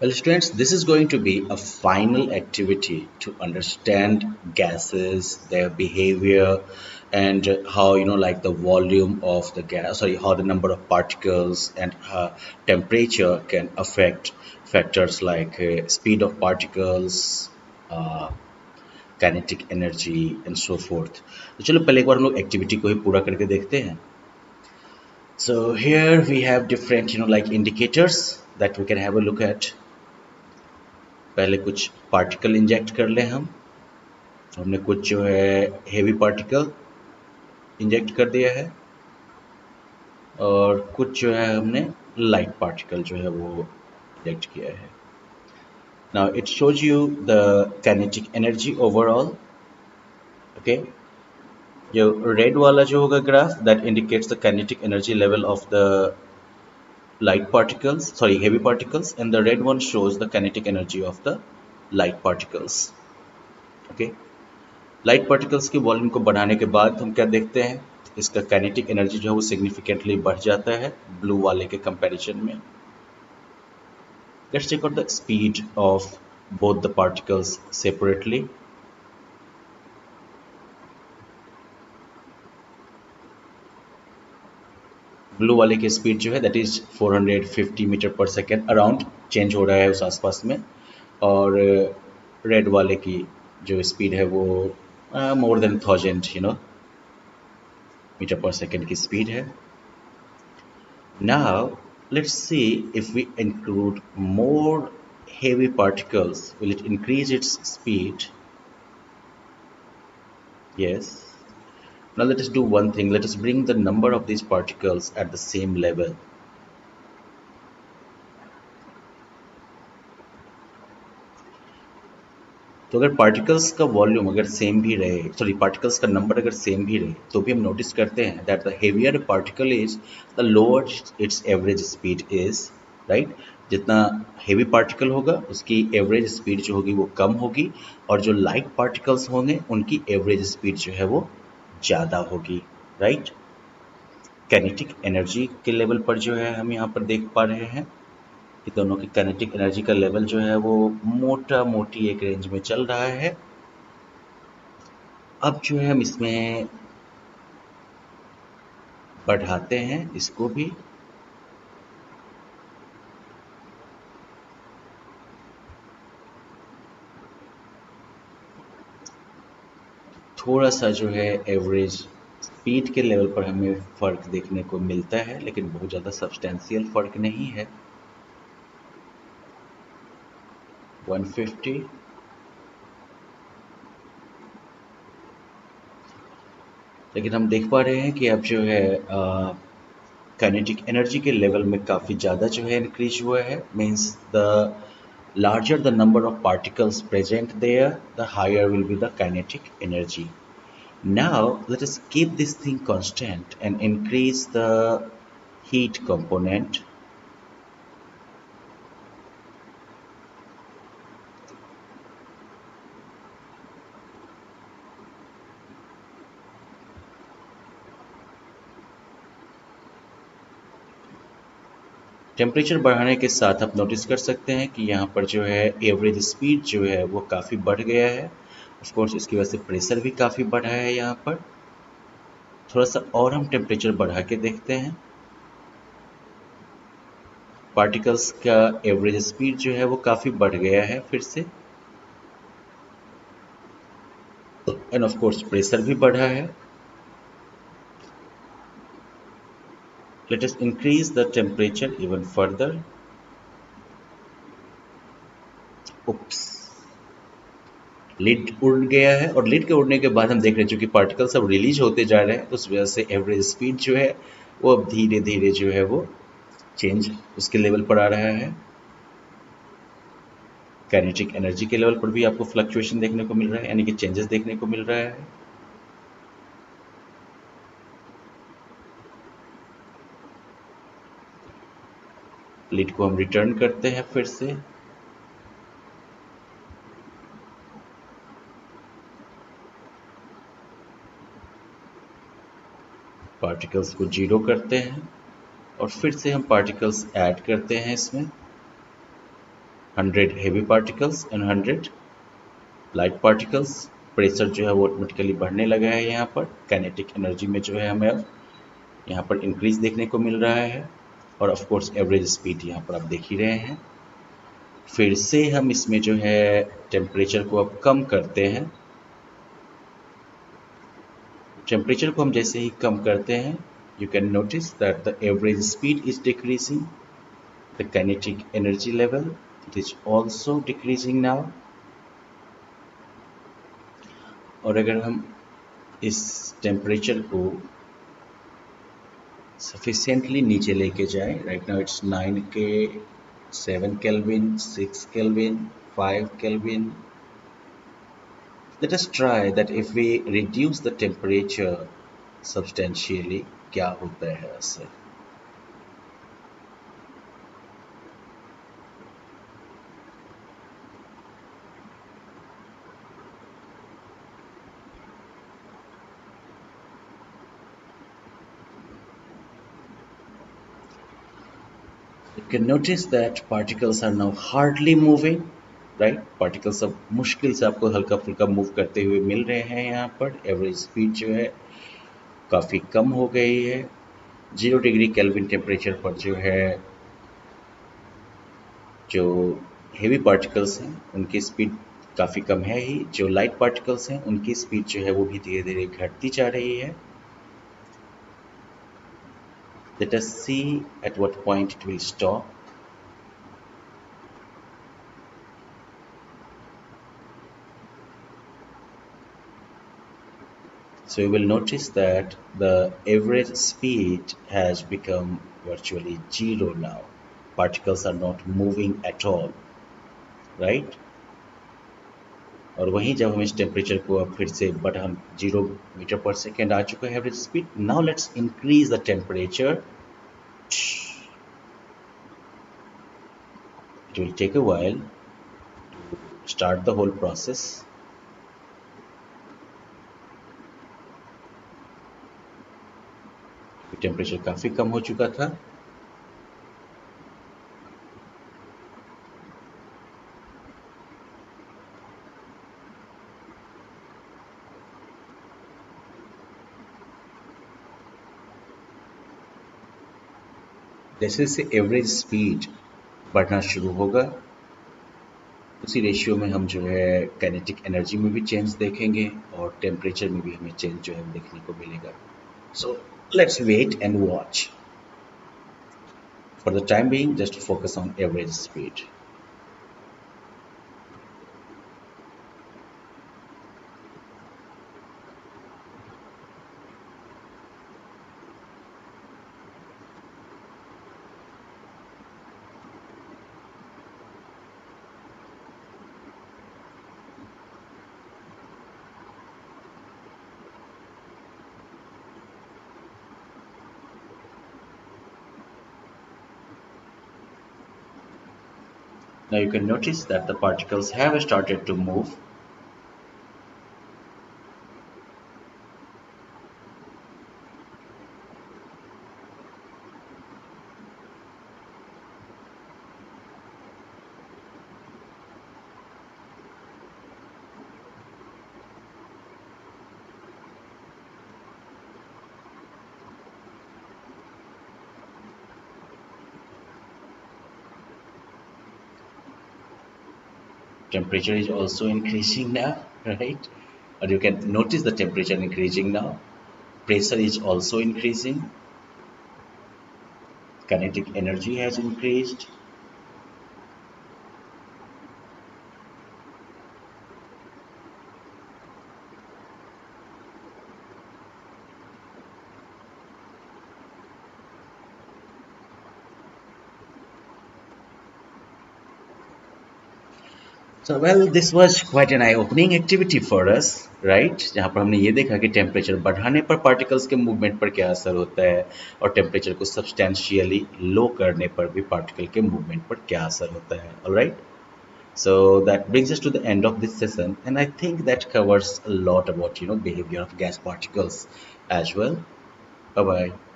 Well, students, this is going to be a final activity to understand gases, their behavior, and how, like the volume of the gas, sorry, how the number of particles and temperature can affect factors like speed of particles, uh, kinetic energy, and so forth. तो चलो पहले एक बार हम लोग activity को ही पूरा करके देखते हैं. So here we have different, like indicators that we can have a look at. पहले कुछ पार्टिकल इंजेक्ट कर लें हम. हमने कुछ जो है हेवी पार्टिकल इंजेक्ट कर दिया है और कुछ जो है हमने लाइट पार्टिकल जो है वो इंजेक्ट किया है. Now it shows you the kinetic energy overall. Okay, जो रेड वाला जो होगा graph that indicates the kinetic energy level of the light particles, sorry, heavy particles, and the red one shows the kinetic energy of the light particles. Okay, light particles के volume को बढ़ाने के बाद हम क्या देखते हैं, इसका काइनेटिक एनर्जी जो है वो सिग्निफिकेंटली बढ़ जाता है ब्लू वाले के कंपैरिजन में. Let's check out the speed of both the particles separately. Blue वाले की स्पीड जो है that is 450 meter per second around change हो रहा है उस आसपास में, और रेड वाले की जो स्पीड है वो more than 1000 metre per second की स्पीड है. Now let's see if we include more heavy particles, will it increase its speed? Yes. Now let us do one thing, let us bring the number of these particles at the same level. तो अगर particles का volume अगर same भी रहे, sorry particles का number अगर same भी रहे, तो भी हम नोटिस करते हैं that the heavier particle is the lower it's average speed is, right. जितना हेवी पार्टिकल होगा उसकी एवरेज स्पीड जो होगी वो कम होगी, और जो लाइट पार्टिकल्स होंगे उनकी एवरेज स्पीड जो है वो ज़्यादा होगी, राइट. काइनेटिक एनर्जी के लेवल पर जो है हम यहाँ पर देख पा रहे हैं कि दोनों की काइनेटिक एनर्जी का लेवल जो है वो मोटा मोटी एक रेंज में चल रहा है. अब जो है हम इसमें बढ़ाते हैं इसको भी. थोड़ा सा जो है एवरेज स्पीड के लेवल पर हमें फ़र्क देखने को मिलता है, लेकिन बहुत ज़्यादा सब्सटेंशियल फ़र्क नहीं है. 150. लेकिन हम देख पा रहे हैं कि अब जो है काइनेटिक एनर्जी के लेवल में काफ़ी ज़्यादा जो है इंक्रीज हुआ है. Means the larger the number of particles present there, the higher will be the kinetic energy. Now let us keep this thing constant and increase the heat component. Temperature बढ़ाने के साथ आप नोटिस कर सकते हैं कि यहाँ पर जो है एवरेज स्पीड जो है वो काफ़ी बढ़ गया है. ऑफ कोर्स इसकी वजह से प्रेशर भी काफ़ी बढ़ा है. यहाँ पर थोड़ा सा और हम टेम्परेचर बढ़ा के देखते हैं. पार्टिकल्स का एवरेज स्पीड जो है वो काफ़ी बढ़ गया है फिर से, एंड ऑफ कोर्स प्रेशर भी बढ़ा है. Let us increase the temperature even further. Oops. Lid उड़ गया है, और लिड के उड़ने के बाद हम देख रहे हैं चूंकि पार्टिकल सब रिलीज होते जा रहे हैं तो उस वजह से एवरेज स्पीड जो है वो अब धीरे धीरे जो है वो चेंज उसके लेवल पर आ रहा है. काइनेटिक एनर्जी के लेवल पर भी आपको फ्लक्चुएशन देखने को मिल रहा है, यानी कि चेंजेस देखने को मिल रहा है. लिड को हम रिटर्न करते हैं फिर से. पार्टिकल्स को जीरो करते हैं और फिर से हम पार्टिकल्स ऐड करते हैं इसमें. 100 heavy particles and 100 light particles. Pressure जो है वो ऑटोमेटिकली बढ़ने लगा है। यहाँ पर काइनेटिक एनर्जी में जो है हमें अब यहाँ पर इंक्रीज देखने को मिल रहा है। और ऑफ कोर्स एवरेज स्पीड यहाँ पर आप देख ही रहे हैं। फिर से हम इसमें जो है टेम्परेचर को अब कम करते हैं। टेम्परेचर को हम जैसे ही कम करते हैं, you can notice that the average speed is decreasing, the kinetic energy level it is also decreasing now. और अगर हम इस टेम्परेचर को सफिशिएंटली नीचे लेके जाएं, राइट नाउ इट्स 9 के, 7 kelvin, 6 kelvin, 5 kelvin. Let us try that if we reduce the temperature substantially, क्या होता है ऐसे? You can notice that particles are now hardly moving, right? Particles अब मुश्किल से आपको हल्का फुल्का मूव करते हुए मिल रहे हैं। यहाँ पर एवरेज स्पीड जो है काफ़ी कम हो गई है। 0 डिग्री केल्विन टेम्परेचर पर जो है जो हेवी पार्टिकल्स हैं उनकी स्पीड काफ़ी कम है ही। जो लाइट पार्टिकल्स हैं उनकी स्पीड जो है वो भी धीरे धीरे घटती जा रही है। Let us see at what point it will stop. So you will notice that the average speed has become virtually zero now. Particles are not moving at all, right? और वहीं जब हम इस टेम्परेचर को अब फिर से बढ़ा, 0 मीटर पर सेकेंड आ चुका है average speed. Now let's increase the temperature. It will take a while to start the whole process. Temperature काफ़ी कम हो चुका था। जैसे जैसे एवरेज स्पीड बढ़ना शुरू होगा, उसी रेशियो में हम जो है काइनेटिक एनर्जी में भी चेंज देखेंगे और टेम्परेचर में भी हमें चेंज जो है देखने को मिलेगा। So let's wait and watch. For the time being just focus on average speed. Now you can notice that the particles have started to move. Temperature is also increasing now, right? Or you can notice the temperature increasing now. Pressure is also increasing. Kinetic energy has increased. So well, this was quite an eye-opening activity for us, right? जहाँ पर हमने ये देखा कि temperature बढ़ाने पर particles के movement पर क्या असर होता है और टेम्परेचर को सब्सटैंशियली लो करने पर भी पार्टिकल के मूवमेंट पर क्या असर होता है। Alright, so that brings us to the end of this session, and I think that covers a lot about behavior of gas particles as well. Bye bye.